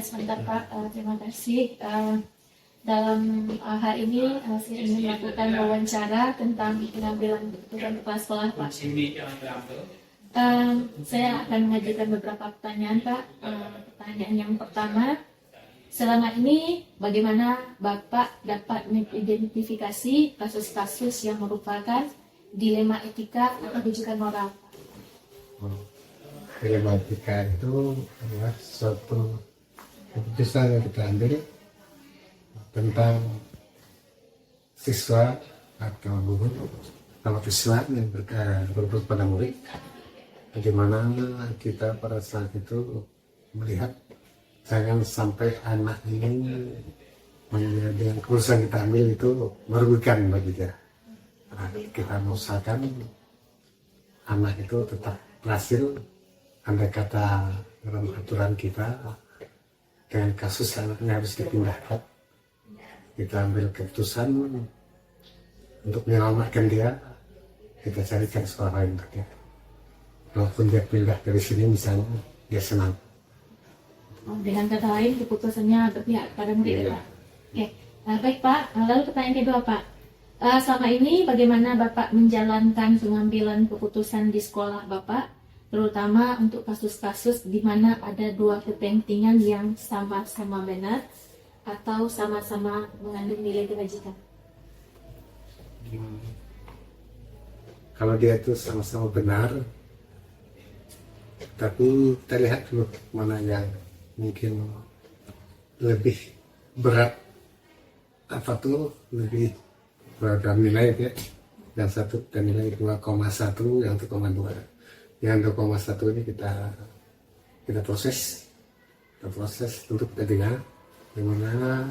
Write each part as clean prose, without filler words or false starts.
sebentar Pak. Terima kasih. Dalam hari ini saya ingin melakukan wawancara tentang pengambilan keputusan kepala sekolah Pak. Saya akan mengajukan beberapa pertanyaan Pak. Pertanyaan yang pertama, selama ini bagaimana Bapak dapat mengidentifikasi kasus-kasus yang merupakan dilema etika atau rujukan moral? Dilema etika itu adalah suatu keputusan yang kita ambil tentang siswa atau guru. Kalau siswa yang berbuat pada murid, bagaimana kita pada saat itu melihat jangan sampai anak ini dengan keputusan kita ambil itu merugikan bagi dia. Nah, kita mengusahakan anak itu tetap berhasil, andai kata dalam aturan kita dengan kasus anaknya harus dipindahkan, kita ambil keputusan untuk menyelamatkan dia, kita carikan sekolah lain untuk dia. Walaupun dia pindah dari sini misalnya, dia senang. Dengan kata lain, keputusannya berpihak pada murid Pak. Oke. Baik Pak, lalu pertanyaan kedua Pak. Selama ini bagaimana Bapak menjalankan pengambilan keputusan di sekolah Bapak, terutama untuk kasus-kasus di mana ada dua kepentingan yang sama-sama benar atau sama-sama mengandung nilai kebajikan? Kalau dia itu sama-sama benar, tapi kita lihat dulu mana yang mungkin lebih berat, apa tuh lebih berat dalam nilai ya. Yang satu dan nilai 2,1, yang 1,2. Yang 2,1 ini kita proses untuk kita dengar bagaimana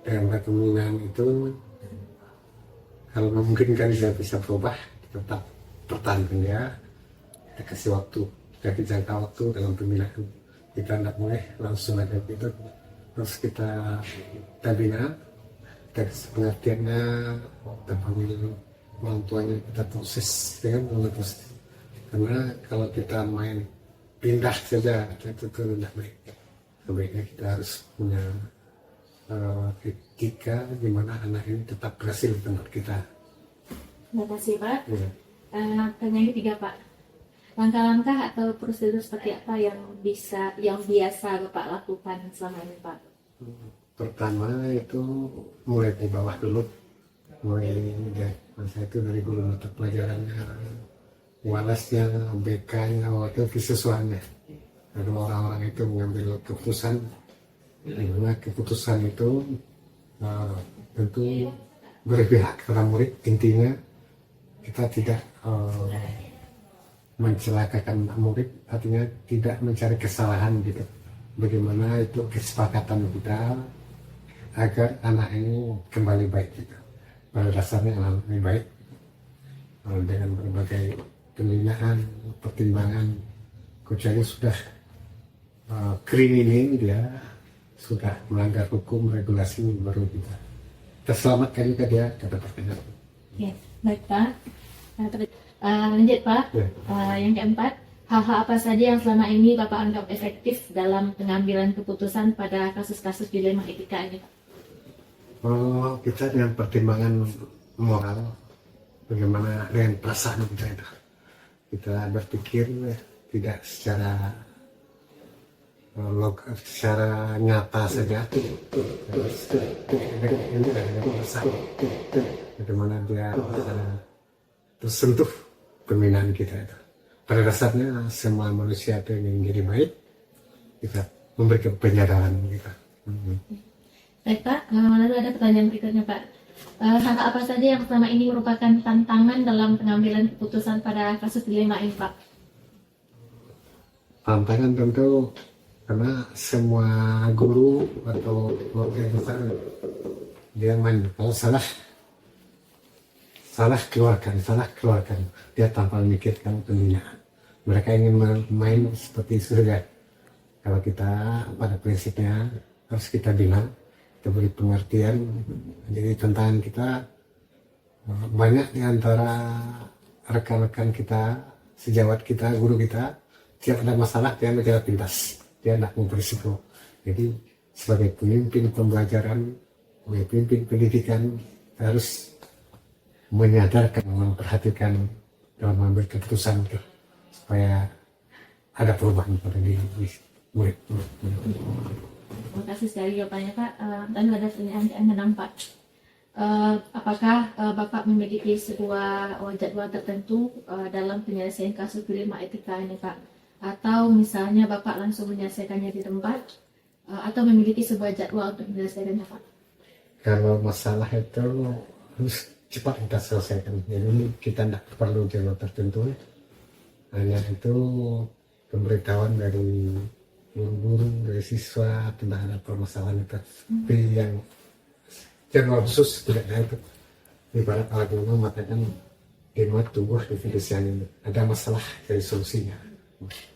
dengan ketemuan itu, kalau memungkinkan dia bisa berubah, tetap pertahankan dia, kita kasih waktu, kita jangka waktu dalam pembinaan. Kita tidak boleh langsung aja gitu, terus kita bina, kita kasih pengertiannya, kita panggil orang tuanya, kita proses dengan proses. Karena kalau kita main pindah saja, itu tidak baik. Sebaiknya kita harus punya etika di mana anak ini tetap berhasil di tempat kita. Terima kasih Pak. Ya. Pertanyaan ketiga Pak. Langkah-langkah atau prosedur seperti apa yang biasa Bapak lakukan selama ini Pak? Pertama itu mulai di bawah dulu, mulai masa itu dari guru mata pelajarannya, walasnya, BK-nya, waktu siswanya. Ada orang-orang itu mengambil keputusan, dimana keputusan itu tentu berpihak kepada murid. Intinya kita tidak mencelakakan murid, artinya tidak mencari kesalahan gitu. Bagaimana itu kesepakatan kita agar anak ini kembali baik gitu. Pada dasarnya anak ini baik dengan berbagai pembinaan, pertimbangan, kecuali sudah kriminal, dia sudah melanggar hukum regulasi, baru kita selamatkan juga dia kata pertanyaan. Ya, baik Pak. Lanjut Pak. Ya. Yang keempat, hal-hal apa saja yang selama ini Bapak anggap efektif dalam pengambilan keputusan pada kasus-kasus dilema etika ini Pak? Kita dengan pertimbangan moral, bagaimana dengan perasaan kita itu, kita berpikir tidak secara nyata saja, bagaimana dia tersentuh pembinaan kita itu. Pada dasarnya semua manusia itu ingin jadi baik, kita memberikan penyadaran kita. Baik Pak, lalu ada pertanyaan berikutnya Pak. Hal apa saja yang selama ini merupakan tantangan dalam pengambilan keputusan pada kasus dilema ini Pak? Tantangan tentu karena semua guru atau besar dia main, kalau salah keluarkan dia tanpa memikirkan pembinaan. Mereka ingin main seperti surga. Kalau kita pada prinsipnya harus kita bina, kita beri pengertian. Jadi tantangan kita banyak di antara rekan-rekan kita, sejawat kita, guru kita, tiap ada masalah dia menjawab pintas, dia tidak mau berisiko. Jadi sebagai pemimpin pembelajaran, sebagai pemimpin pendidikan harus menyadarkan, memperhatikan dalam mengambil keputusan itu supaya ada perubahan pada diri murid. Terima kasih sekali jawabannya Pak. Dan ada pertanyaan yang nampak. Apakah Bapak memiliki sebuah jadwal tertentu dalam penyelesaian kasus dilema etika ini Pak? Atau misalnya Bapak langsung menyelesaikannya di tempat atau memiliki sebuah jadwal untuk menyelesaikannya Pak? Kalau masalah itu harus cepat kita selesaikan. Jadi kita tidak perlu jadwal tertentu. Hanya itu pemberitahuan dari guru-guru, dari siswa tentang ada permasalahan itu. Tapi yang jadwal khusus tidak ada itu. Ibarat agama mengatakan ilmu tubuh definisinya ini. Ada masalah dari solusinya.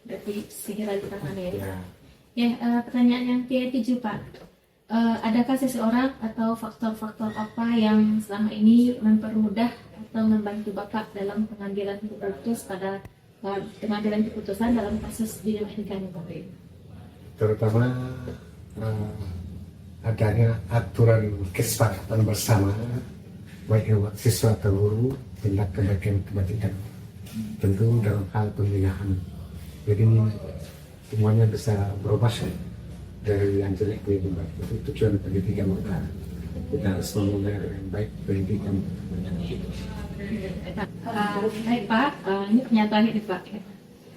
Berarti segera ditangani ya. Ya. Pertanyaan yang ke-7 Pak. Adakah seseorang atau faktor-faktor apa yang selama ini mempermudah atau membantu Bapak dalam pengambilan keputusan dalam kasus dilema etika ini Pak? Terutama adanya aturan kesepakatan bersama baik siswa atau guru tindak kebaikan tentu dalam hal pembinaan. Jadi semuanya bisa berubah dari yang jelek menjadi baik. Itu tujuan pendidikan kita harus memulai dengan baik pendidikan. Baik Pak, ini pernyataan ini Pak.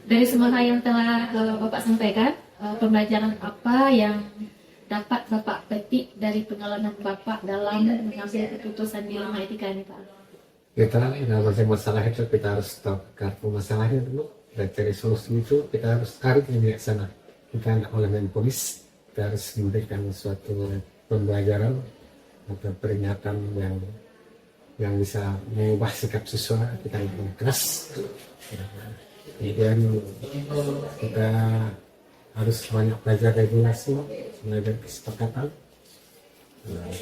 Dari semua hal yang telah Bapak sampaikan, pembelajaran apa yang dapat Bapak petik dari pengalaman Bapak dalam mengambil keputusan dilema etika ini Pak? Kita dalam masalah itu kita harus tahu kartu masalahnya dulu dan cari solusi itu kita harus bijaksana. Kita tidak boleh main polis, kita harus memberikan suatu pembelajaran atau peringatan yang bisa mengubah sikap siswa. Kita yang keras. Kemudian kita harus banyak belajar regulasi, belajar kesepakatan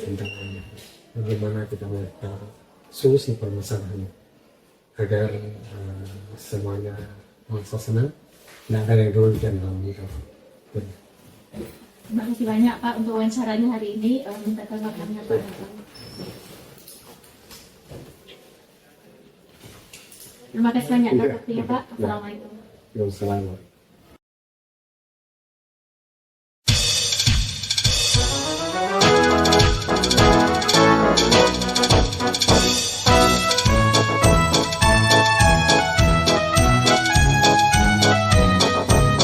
tentang bagaimana kita melakukan solusi permasalahan agar semuanya merasa senang. Tidak ada yang dirugikan dalam itu. Terima kasih banyak Pak untuk wawancaranya hari ini. Minta tanggapannya Pak. Terima kasih banyak atas waktunya Pak. Assalamualaikum. Selamat.